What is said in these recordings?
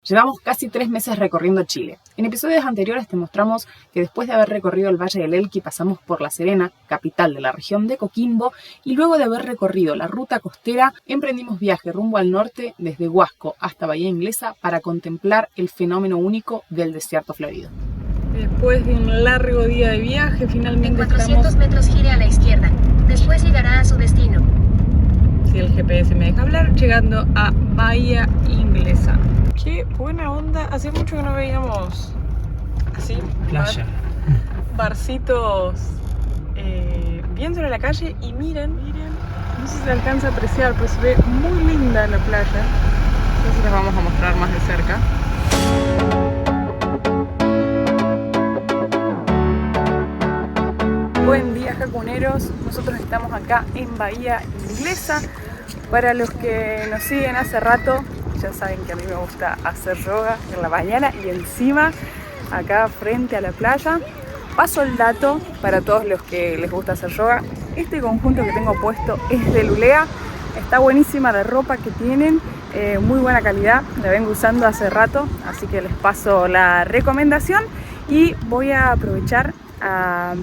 Llevamos casi 3 meses recorriendo Chile. En episodios anteriores te mostramos que después de haber recorrido el Valle del Elqui pasamos por La Serena, capital de la región de Coquimbo, y luego de haber recorrido la ruta costera, emprendimos viaje rumbo al norte desde Huasco hasta Bahía Inglesa para contemplar el fenómeno único del desierto florido. Después de un largo día de viaje, finalmente en 400 metros gire a la izquierda. Después llegará a su destino. Si el GPS me deja hablar, llegando a Bahía Inglesa. Qué buena onda, hace mucho que no veíamos así playa, barcitos bien sobre la calle. Y miren, no sé si se alcanza a apreciar, pero se ve muy linda la playa. Entonces les vamos a mostrar más de cerca. Buen día, jacuneros. Nosotros estamos acá en Bahía Inglesa. Para los que nos siguen hace rato, ya saben que a mí me gusta hacer yoga en la mañana y encima acá frente a la playa. Paso el dato para todos los que les gusta hacer yoga. Este conjunto que tengo puesto es de Lulea. Está buenísima la ropa que tienen, muy buena calidad, la vengo usando hace rato, así que les paso la recomendación y voy a aprovechar a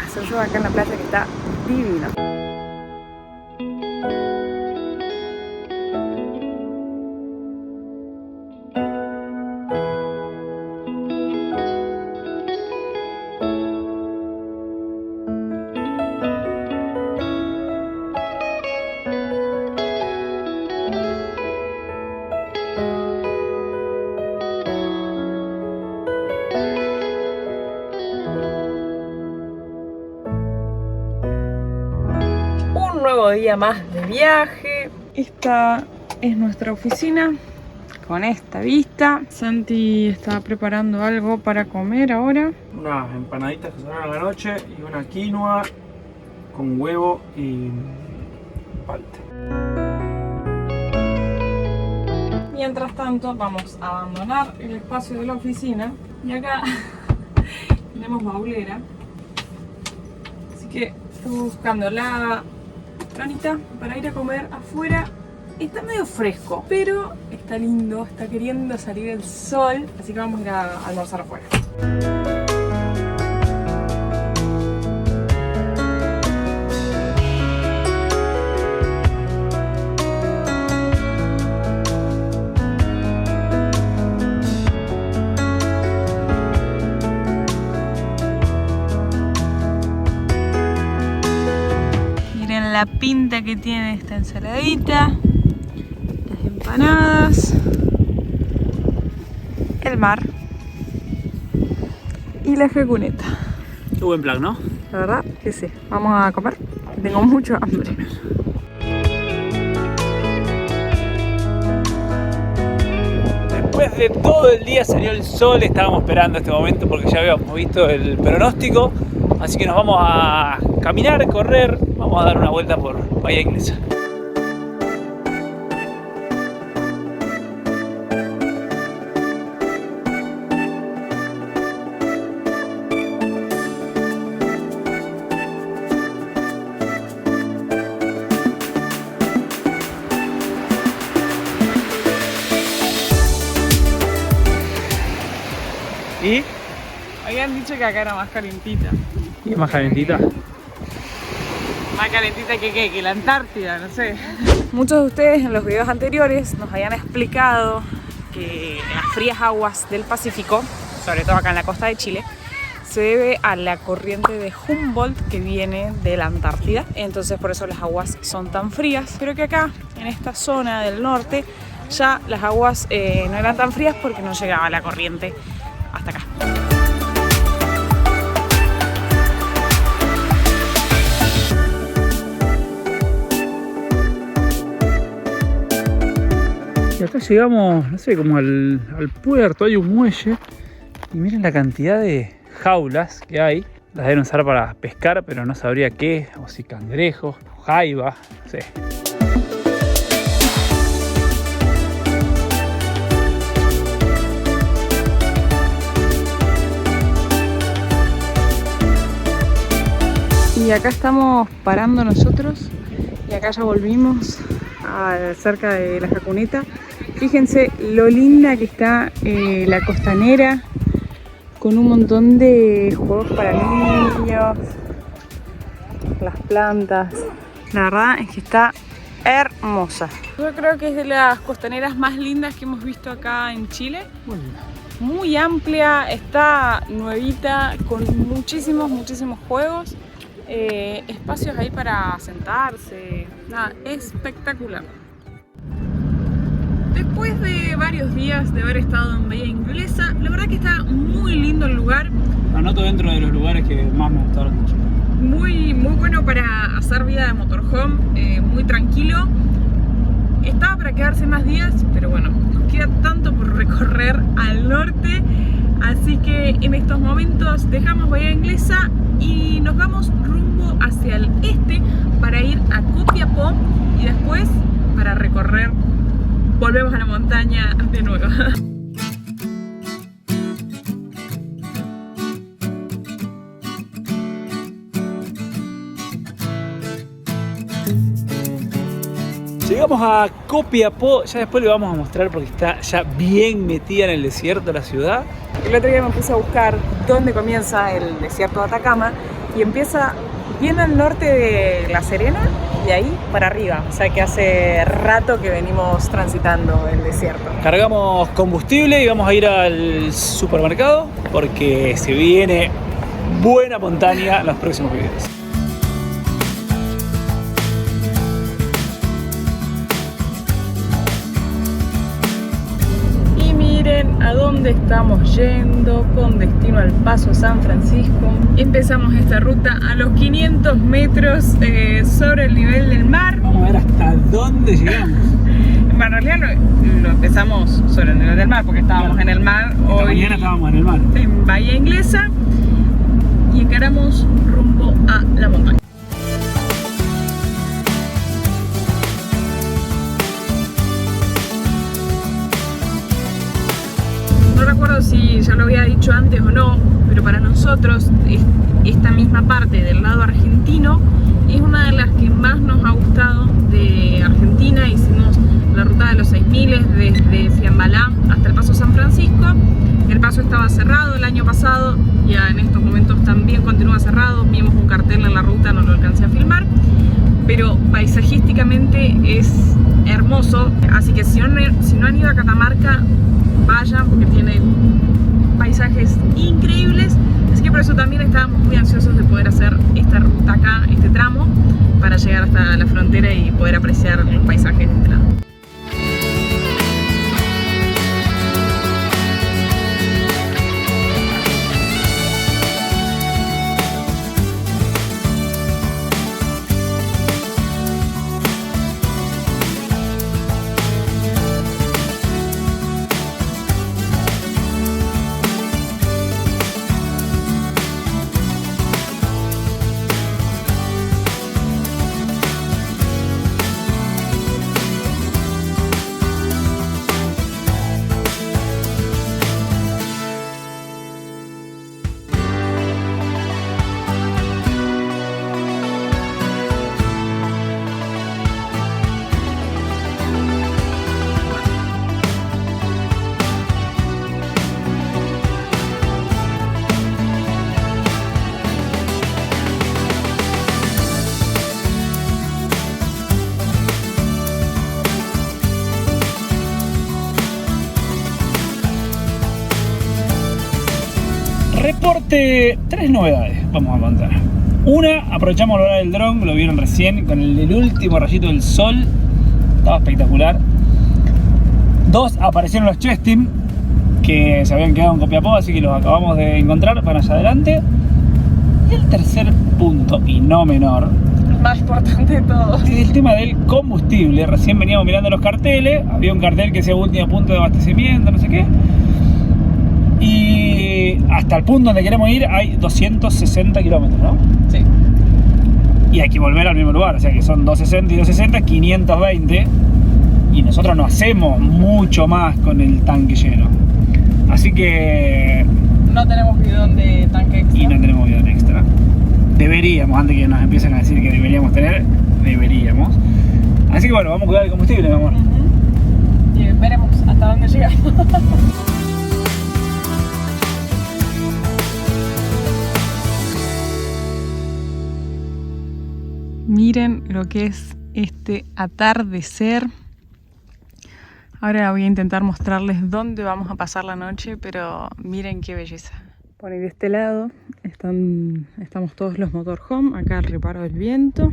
hacer yoga acá en la playa, que está divino. Nuevo día más de viaje. Esta es nuestra oficina con esta vista. Santi está preparando algo para comer ahora. Unas empanaditas que sonaron a la noche y una quinoa con huevo y palta. Mientras tanto vamos a abandonar el espacio de la oficina y acá tenemos baulera, así que estoy buscando la planita para ir a comer afuera. Está medio fresco, pero está lindo, está queriendo salir el sol, así que vamos a ir a almorzar afuera. La pinta que tiene esta ensaladita, las empanadas, el mar y la jacuneta. Qué buen plan, ¿no? La verdad que sí. Vamos a comer, tengo mucho hambre. Después de todo el día salió el sol, estábamos esperando este momento porque ya habíamos visto el pronóstico. Así que nos vamos a caminar, correr, vamos a dar una vuelta por Bahía Inglesa. ¿Y? Habían dicho que acá era más calentita. ¿Y más calentita? Más calentita que la Antártida, no sé. Muchos de ustedes en los videos anteriores nos habían explicado que las frías aguas del Pacífico, sobre todo acá en la costa de Chile, se debe a la corriente de Humboldt que viene de la Antártida. Entonces por eso las aguas son tan frías, pero que acá, en esta zona del norte, ya las aguas no eran tan frías porque no llegaba la corriente hasta acá. Y acá llegamos, no sé, como al puerto, hay un muelle. Y miren la cantidad de jaulas que hay. Las deben usar para pescar, pero no sabría qué. O si cangrejos, jaiba, no sé. Y acá estamos parando nosotros. Y acá ya volvimos cerca de la jacuneta. Fíjense lo linda que está la costanera, con un montón de juegos para niños, las plantas. La verdad es que está hermosa. Yo creo que es de las costaneras más lindas que hemos visto acá en Chile. Muy amplia, está nuevita, con muchísimos juegos, espacios ahí para sentarse. Nada, espectacular. Después de varios días de haber estado en Bahía Inglesa, la verdad que está muy lindo el lugar. Anoto dentro de los lugares que más me gustaron mucho. Muy bueno para hacer vida de motorhome, muy tranquilo. Estaba para quedarse más días, pero bueno, nos queda tanto por recorrer al norte, así que en estos momentos dejamos Bahía Inglesa y nos vamos rumbo hacia el este para ir a Copiapó y después para recorrer, volvemos a la montaña de nuevo. Llegamos a Copiapó, ya después le vamos a mostrar porque está ya bien metida en el desierto la ciudad. El otro día me puse a buscar dónde comienza el desierto de Atacama y empieza bien al norte de La Serena y ahí para arriba, o sea que hace rato que venimos transitando el desierto. Cargamos combustible y vamos a ir al supermercado porque se viene buena montaña en los próximos videos. A dónde estamos yendo, con destino al Paso San Francisco. Empezamos esta ruta a los 500 metros sobre el nivel del mar. Vamos a ver hasta dónde llegamos. En realidad lo empezamos sobre el nivel del mar porque estábamos en el mar. Esta mañana estábamos en el mar. En Bahía Inglesa y encaramos rumbo a la montaña. No recuerdo si ya lo había dicho antes o no, pero para nosotros esta misma parte del lado argentino es una de las que más nos ha gustado de Argentina. Hicimos la ruta de los 6000 desde Fiambalá hasta el Paso San Francisco. El paso estaba cerrado el año pasado, ya en estos momentos también continúa cerrado. Vimos un cartel en la ruta, no lo alcancé a filmar, pero paisajísticamente es hermoso, así que si no han ido a Catamarca, vayan porque tiene paisajes increíbles, así que por eso también estábamos muy ansiosos de poder hacer esta ruta acá, este tramo, para llegar hasta la frontera y poder apreciar los paisajes de este lado. Reporte, 3 novedades vamos a contar. Una, aprovechamos la hora del dron, lo vieron recién, con el último rayito del sol, estaba espectacular. 2, aparecieron los Chestim, que se habían quedado en Copiapó, así que los acabamos de encontrar, van allá adelante. Y el tercer punto, y no menor, El más importante de todos, es el tema del combustible. Recién veníamos mirando los carteles, había un cartel que decía último punto de abastecimiento, no sé qué. Y hasta el punto donde queremos ir hay 260 kilómetros, ¿no? sí. Y hay que volver al mismo lugar, o sea que son 260 y 260, 520. Y nosotros no hacemos mucho más con el tanque lleno. Así que... No tenemos bidón de tanque extra. Y no tenemos bidón extra. Deberíamos, antes que nos empiecen a decir que deberíamos tener, deberíamos. Así que bueno, vamos a cuidar el combustible, mi amor. Y veremos hasta hasta dónde llegamos. Miren lo que es este atardecer. Ahora voy a intentar mostrarles dónde vamos a pasar la noche, pero miren qué belleza. Por ahí de este lado estamos todos los motorhome, acá el reparo del viento.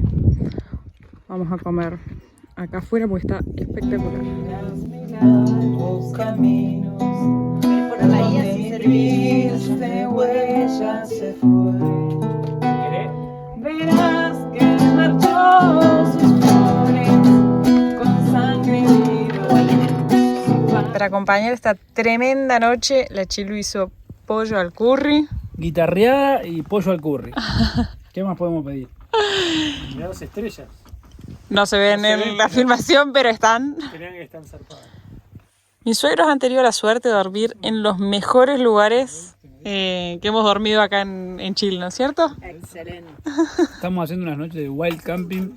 Vamos a comer acá afuera porque está espectacular. Los caminos, por la bahía sin servirse huellas se fue. Verás que marchó sus flores con sangre y dolor. Para acompañar esta tremenda noche, la Chilu hizo pollo al curry. Guitarreada y pollo al curry. ¿Qué más podemos pedir? Mirá las estrellas. No se ven en la filmación, pero están. Crean que están zarpadas. Mis suegros han tenido la suerte de dormir en los mejores lugares que hemos dormido acá en Chile, ¿no es cierto? Excelente. Estamos haciendo unas noches de wild camping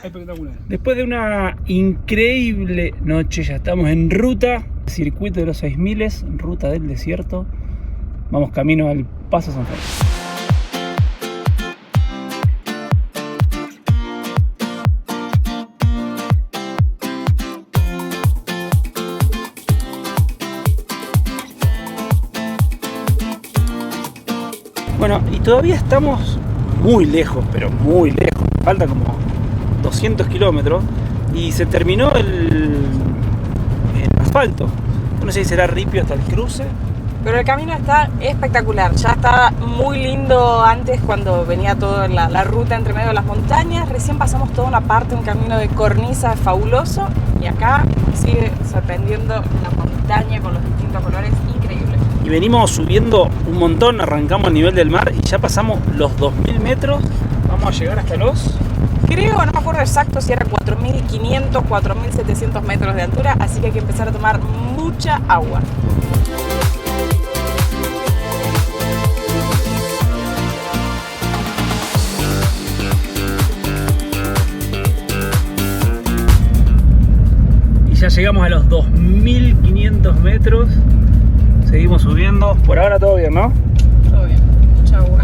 espectaculares. Después de una increíble noche, ya estamos en ruta, circuito de los 6000, ruta del desierto. Vamos camino al Paso San Francisco. Bueno, y todavía estamos muy lejos, pero muy lejos. Falta como 200 kilómetros y se terminó el asfalto. No sé si será ripio hasta el cruce. Pero el camino está espectacular. Ya estaba muy lindo antes cuando venía toda la ruta entre medio de las montañas. Recién pasamos toda una parte, un camino de cornisa fabuloso. Y acá sigue sorprendiendo la montaña con los distintos colores increíbles. Y venimos subiendo un montón, arrancamos a nivel del mar y ya pasamos los 2000 metros. Vamos a llegar hasta los... Creo, no me acuerdo exacto si era 4500, 4700 metros de altura, así que hay que empezar a tomar mucha agua. Y ya llegamos a los 2500 metros. Seguimos subiendo. Por ahora todo bien, ¿no? Todo bien, mucha agua.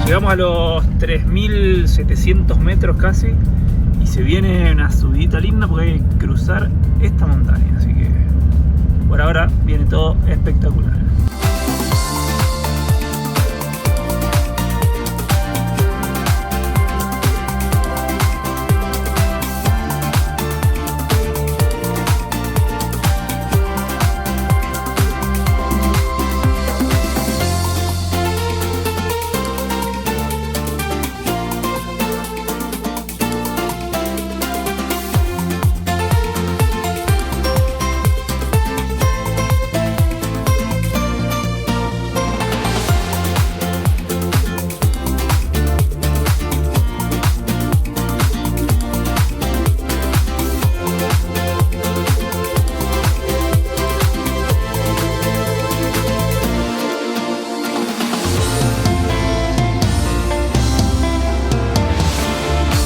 Llegamos a los 3700 metros casi. Se viene una subidita linda porque hay que cruzar esta montaña, así que por ahora viene todo espectacular.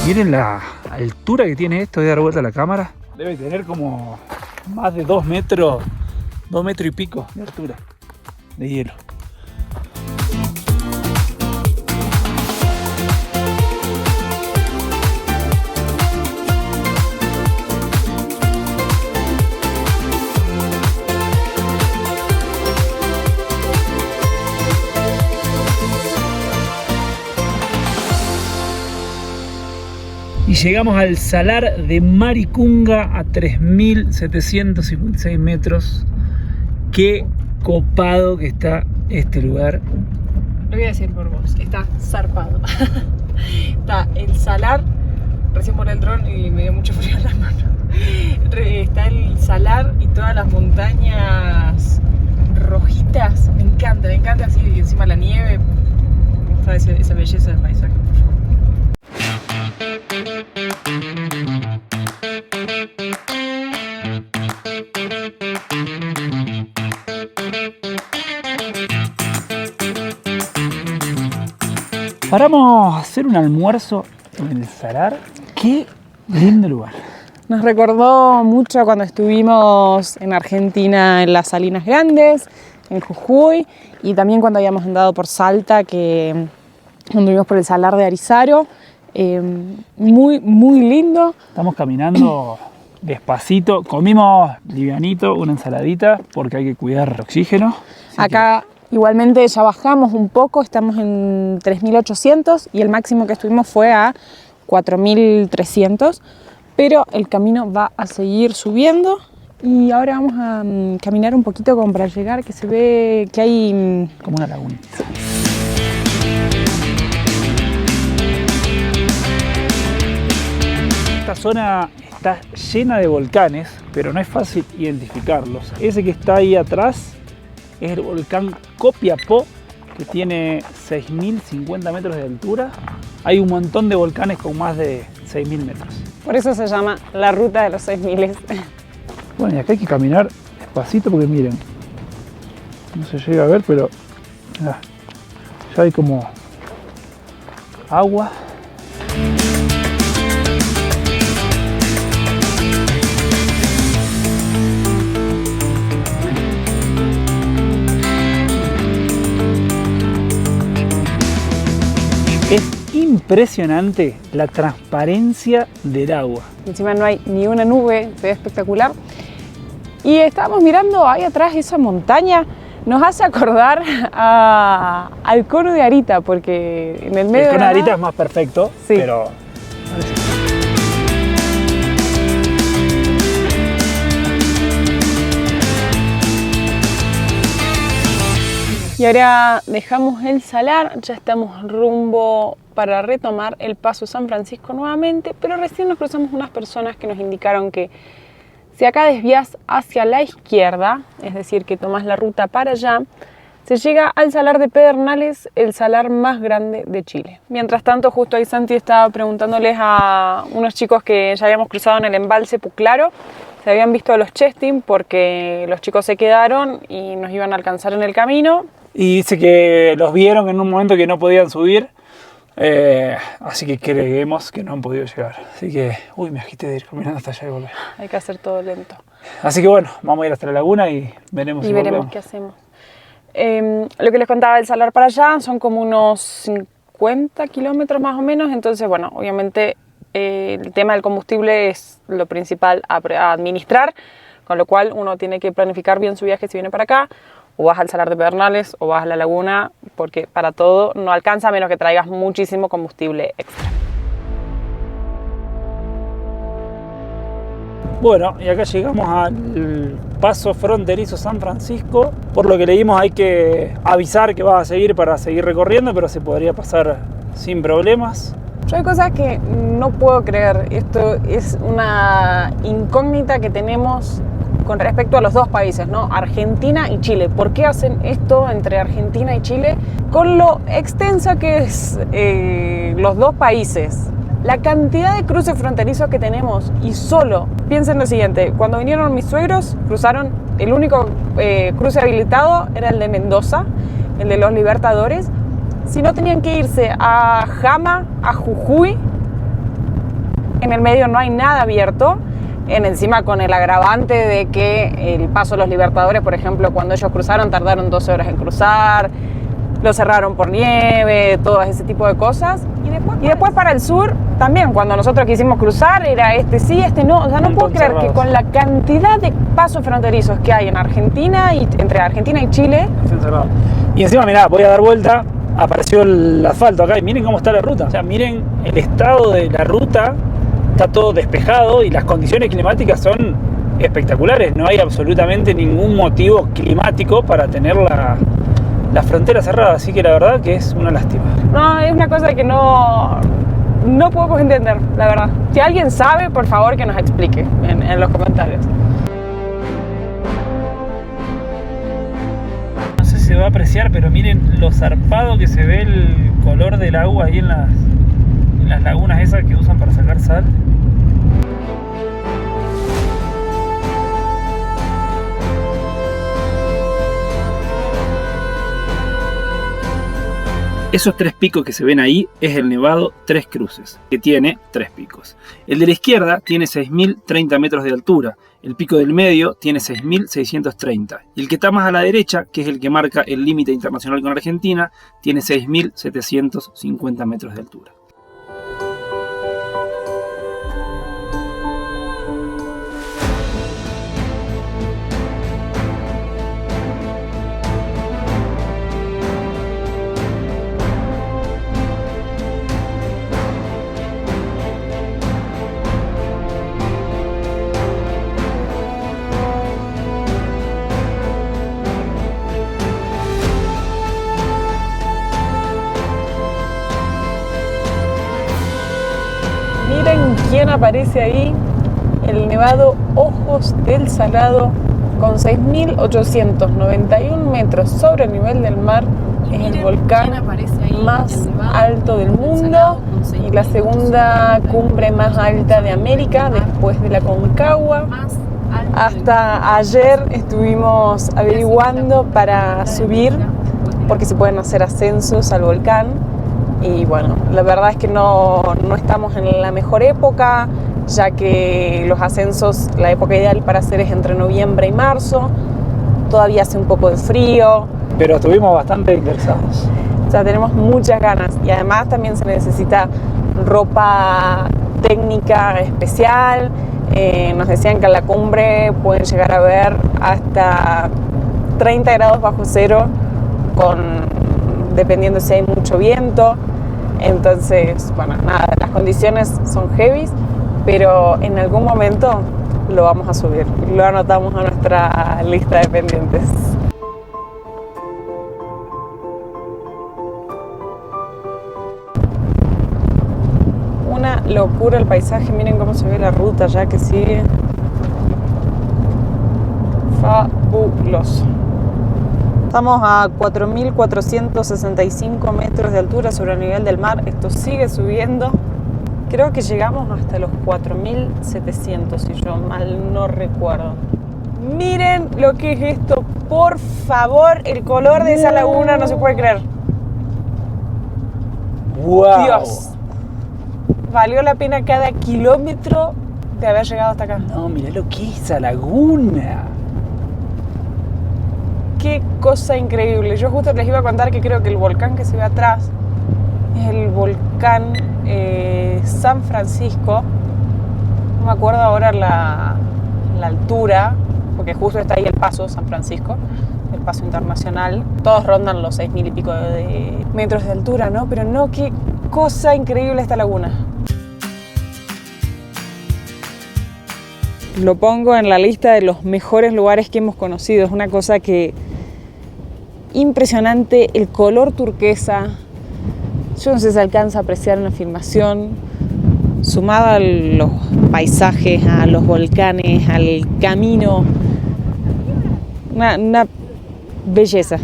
Miren la altura que tiene esto. Voy a dar vuelta a la cámara. Debe tener como más de 2 metros, 2 metros y pico de altura de hielo. Y llegamos al Salar de Maricunga a 3756 metros. Qué copado que está este lugar. Lo voy a decir por vos, está zarpado. Está el salar, recién por el dron y me dio mucho frío en las manos. Está el salar y todas las montañas rojitas. Me encanta así, y encima la nieve. Me gusta esa belleza del paisaje, por favor. Paramos a hacer un almuerzo en el Salar. ¡Qué lindo lugar! Nos recordó mucho cuando estuvimos en Argentina en las Salinas Grandes, en Jujuy, y también cuando habíamos andado por Salta, que anduvimos por el Salar de Arizaro. Muy, muy lindo. Estamos caminando despacito. Comimos livianito, una ensaladita, porque hay que cuidar el oxígeno. Acá igualmente ya bajamos un poco, estamos en 3.800 y el máximo que estuvimos fue a 4.300, pero el camino va a seguir subiendo y ahora vamos a caminar un poquito como para llegar, que se ve que hay... como una lagunita. Esta zona está llena de volcanes, pero no es fácil identificarlos. Ese que está ahí atrás es el volcán Copiapó, que tiene 6.050 metros de altura. Hay un montón de volcanes con más de 6.000 metros. Por eso se llama la ruta de los 6.000. Bueno, y acá hay que caminar despacito porque miren, no se llega a ver, pero mirá, ya hay como agua. Es impresionante la transparencia del agua. Encima no hay ni una nube, se ve espectacular. Y estábamos mirando ahí atrás esa montaña, nos hace acordar al cono de Arita, porque en el medio el cono de Arita nada, es más perfecto, sí, pero... Y ahora dejamos el Salar, ya estamos rumbo para retomar el Paso San Francisco nuevamente, pero recién nos cruzamos unas personas que nos indicaron que si acá desvías hacia la izquierda, es decir, que tomas la ruta para allá, se llega al Salar de Pedernales, el salar más grande de Chile. Mientras tanto, justo ahí Santi estaba preguntándoles a unos chicos que ya habíamos cruzado en el embalse Puclaro, se habían visto a los Chestin porque los chicos se quedaron y nos iban a alcanzar en el camino. Y dice que los vieron en un momento que no podían subir, así que creemos que no han podido llegar. Así que, uy, me agité de ir caminando hasta allá y volver. Hay que hacer todo lento. Así que bueno, vamos a ir hasta la laguna y veremos si veremos volvemos. qué hacemos. Lo que les contaba del Salar para allá son como unos 50 kilómetros más o menos, entonces bueno, obviamente el tema del combustible es lo principal a administrar, con lo cual uno tiene que planificar bien su viaje si viene para acá. O vas al Salar de Pedernales o vas a la laguna, porque para todo no alcanza a menos que traigas muchísimo combustible extra. Bueno, y acá llegamos al paso fronterizo San Francisco. Por lo que leímos hay que avisar que vas a seguir para seguir recorriendo, pero se podría pasar sin problemas. Yo hay cosas que no puedo creer. Esto es una incógnita que tenemos con respecto a los dos países, ¿no? Argentina y Chile. ¿Por qué hacen esto entre Argentina y Chile? Con lo extensa que es los dos países, la cantidad de cruces fronterizos que tenemos, y solo, piensen lo siguiente, cuando vinieron mis suegros, cruzaron, el único cruce habilitado era el de Mendoza, el de los Libertadores. Si no, tenían que irse a Jama, a Jujuy, en el medio no hay nada abierto. Encima con el agravante de que el paso de los Libertadores, por ejemplo, cuando ellos cruzaron tardaron 12 horas en cruzar, lo cerraron por nieve, todo ese tipo de cosas. Y después para el sur, también cuando nosotros quisimos cruzar era este sí, este no. O sea, no puedo creer que con la cantidad de pasos fronterizos que hay en Argentina y entre Argentina y Chile... Y encima, mirá, voy a dar vuelta, apareció el asfalto acá y miren cómo está la ruta. O sea, miren el estado de la ruta. Está todo despejado y las condiciones climáticas son espectaculares. No hay absolutamente ningún motivo climático para tener la frontera cerrada. Así que la verdad que es una lástima. No, es una cosa que no podemos entender, la verdad. Si alguien sabe, por favor que nos explique en los comentarios. No sé si se va a apreciar, pero miren lo zarpado que se ve el color del agua ahí en las lagunas esas que usan para sacar sal. Esos 3 picos que se ven ahí es el Nevado Tres Cruces, que tiene 3 picos. El de la izquierda tiene 6.030 metros de altura, el pico del medio tiene 6.630 y el que está más a la derecha, que es el que marca el límite internacional con Argentina, tiene 6.750 metros de altura. Miren quién aparece ahí, el Nevado Ojos del Salado, con 6.891 metros sobre el nivel del mar. Es el volcán más alto del mundo y la segunda cumbre más alta de América después de la Concagua. Hasta ayer estuvimos averiguando para subir porque se pueden hacer ascensos al volcán. Y bueno, la verdad es que no estamos en la mejor época, ya que los ascensos, la época ideal para hacer es entre noviembre y marzo. Todavía hace un poco de frío. Pero estuvimos bastante interesados. O sea, tenemos muchas ganas y además también se necesita ropa técnica especial. Nos decían que a la cumbre pueden llegar a ver hasta 30 grados bajo cero, dependiendo si hay mucho viento. Entonces, bueno, nada, las condiciones son heavy, pero en algún momento lo vamos a subir. Lo anotamos a nuestra lista de pendientes. Una locura el paisaje, miren cómo se ve la ruta ya que sigue. Fabuloso. Estamos a 4.465 metros de altura sobre el nivel del mar. Esto sigue subiendo. Creo que llegamos hasta los 4.700, si yo mal no recuerdo. Miren lo que es esto. Por favor, el color de esa laguna no se puede creer. ¡Wow! Dios. Valió la pena cada kilómetro de haber llegado hasta acá. No, mirá lo que es esa laguna. Qué cosa increíble. Yo justo les iba a contar que creo que el volcán que se ve atrás es el volcán San Francisco. No me acuerdo ahora la altura, porque justo está ahí el paso San Francisco, el paso internacional. Todos rondan los 6.000 y pico de metros de altura, ¿no? Pero no, qué cosa increíble esta laguna. Lo pongo en la lista de los mejores lugares que hemos conocido. Es una cosa que impresionante, el color turquesa. Yo no sé si se alcanza a apreciar en la filmación, sumado a los paisajes, a los volcanes, al camino. Una belleza.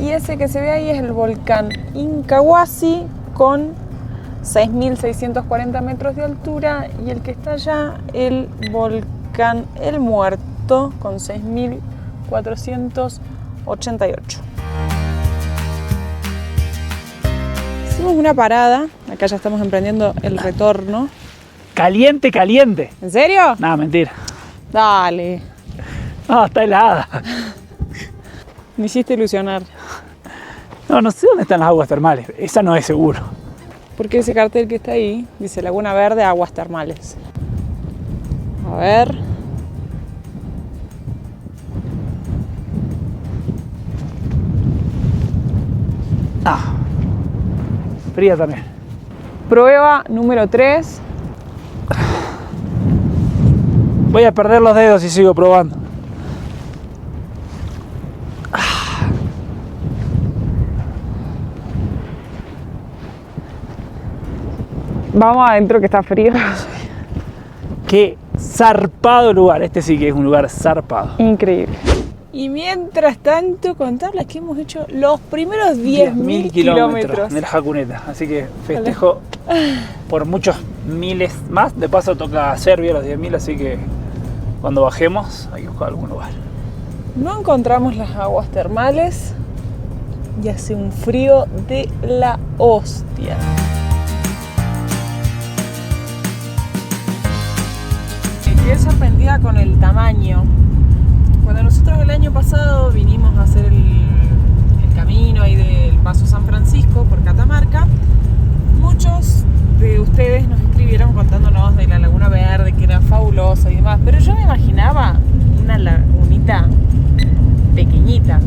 Y ese que se ve ahí es el volcán Incahuasi con 6.640 metros de altura, y el que está allá, el volcán El Muerto con 6.488. Hicimos una parada, acá ya estamos emprendiendo el retorno. Caliente, caliente. ¿En serio? No, mentira. Dale. No, está helada. Me hiciste ilusionar. No sé dónde están las aguas termales. Esa no es seguro. Porque ese cartel que está ahí dice Laguna Verde, aguas termales. A ver. Ah, fría también. Prueba número 3. Voy a perder los dedos si sigo probando. Vamos adentro que está frío. Qué zarpado lugar. Este sí que es un lugar zarpado. Increíble. Y mientras tanto, contarles que hemos hecho los primeros 10.000 kilómetros del Jacuneta. Así que festejo por muchos miles más. De paso toca Serbia los 10.000, así que cuando bajemos hay que buscar algún lugar. No encontramos las aguas termales y hace un frío de la hostia. Me quedé sorprendida con el tamaño. Cuando nosotros el año pasado vinimos a hacer el camino ahí del Paso San Francisco por Catamarca, muchos de ustedes nos escribieron contándonos de la Laguna Verde, que era fabulosa y demás, pero yo me imaginaba una lagunita pequeñita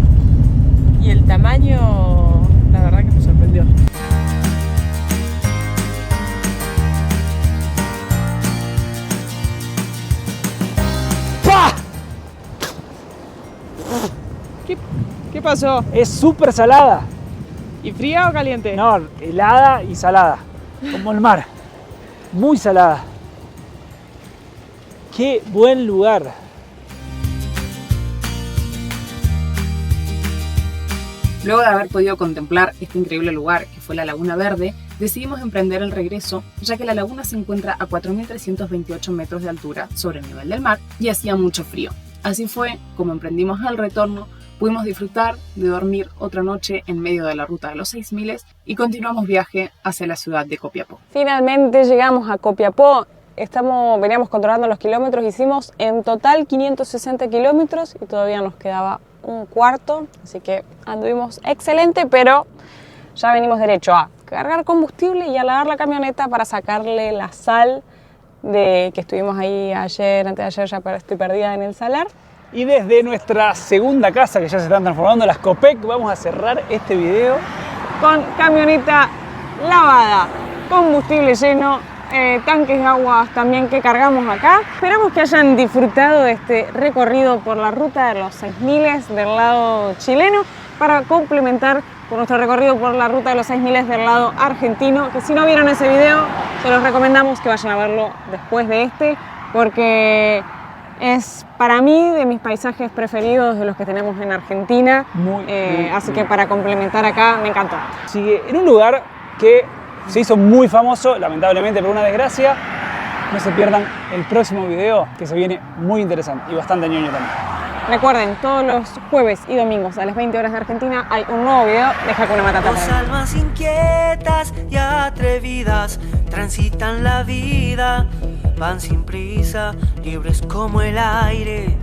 y el tamaño, la verdad que me sorprendió. ¿Qué pasó? Es súper salada. ¿Y fría o caliente? No, helada y salada. Como el mar. Muy salada. Qué buen lugar. Luego de haber podido contemplar este increíble lugar que fue la Laguna Verde, decidimos emprender el regreso, ya que la laguna se encuentra a 4.328 metros de altura sobre el nivel del mar y hacía mucho frío. Así fue como emprendimos el retorno, pudimos disfrutar de dormir otra noche en medio de la ruta de los 6.000 y continuamos viaje hacia la ciudad de Copiapó. Finalmente llegamos a Copiapó. Veníamos controlando los kilómetros, hicimos en total 560 kilómetros y todavía nos quedaba un cuarto, así que anduvimos excelente, pero ya venimos derecho a cargar combustible y a lavar la camioneta para sacarle la sal de que estuvimos ahí ayer, antes de ayer, ya estoy perdida en el salar. Y desde nuestra segunda casa, que ya se están transformando, las Copec, vamos a cerrar este video con camioneta lavada, combustible lleno, tanques de agua también que cargamos acá. Esperamos que hayan disfrutado de este recorrido por la ruta de los 6.000 del lado chileno para complementar con nuestro recorrido por la ruta de los 6.000 del lado argentino, que si no vieron ese video, se los recomendamos que vayan a verlo después de este, porque es para mí de mis paisajes preferidos de los que tenemos en Argentina. Así que para complementar acá me encantó. Sigue en un lugar que se hizo muy famoso, lamentablemente por una desgracia. No se pierdan el próximo video, que se viene muy interesante y bastante ñoño también. Recuerden, todos los jueves y domingos a las 20 horas de Argentina hay un nuevo video de Hakuna Matata. Dos almas inquietas y atrevidas transitan la vida, van sin prisa, libres como el aire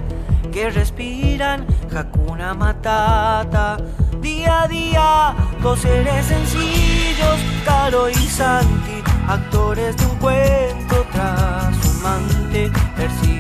que respiran. Hakuna Matata. Día a día, dos seres sencillos, Caro y Santi, actores de un cuento.